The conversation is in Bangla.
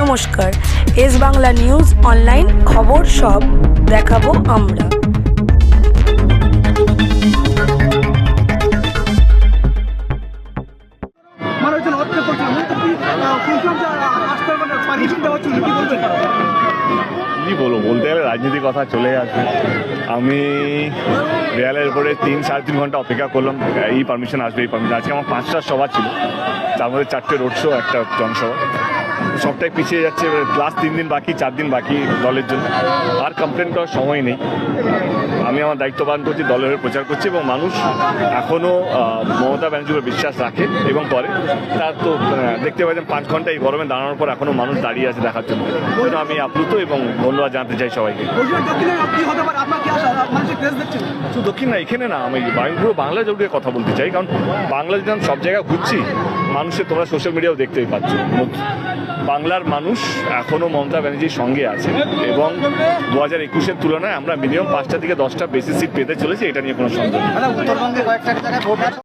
নমস্কার, এস বাংলা নিউজ অনলাইন খবর সব দেখাবো আমরা। কি বলবো, বলতে গেলে রাজনীতির কথা চলে আসবে। আমি রেলের উপরে 3-3.5 ঘন্টা অপেক্ষা করলাম, এই পারমিশন আসবে, এই পারমিশন। আজকে আমার 5টার সভা ছিল, তার মধ্যে 4টে রোড শো, একটা জনসভা। সবটাই পিছিয়ে যাচ্ছে। লাস্ট 3 দিন বাকি, 4 দিন বাকি দলের জন্য। আর কমপ্লেন করার সময় নেই। আমি আমার দায়িত্ব পালন করছি, দলের হয়ে প্রচার করছি, এবং মানুষ এখনও মমতা ব্যানার্জির বিশ্বাস রাখে এবং করে। তার তো দেখতে পাচ্ছেন 5 ঘন্টা এই গরমে দাঁড়ানোর পর এখনও মানুষ দাঁড়িয়ে আছে দেখার জন্য। আমি আপ্লুত এবং ধন্যবাদ জানাতে চাই সবাইকে। শুধু দক্ষিণ না, এখানে না, আমি পুরো বাংলা জুড়ে কথা বলতে চাই। কারণ বাংলা যদি আমি সব জায়গায় ঘুরছি, মানুষের, তোমরা সোশ্যাল মিডিয়াও দেখতেই পাচ্ছ, বাংলার মানুষ এখনও মমতা ব্যানার্জির সঙ্গে আছে। এবং 2021-এর তুলনায় আমরা মিনিমাম 5টা থেকে 10টা বেশি সিট পেতে চলেছি, এটা নিয়ে কোনো সন্দেহ নেই।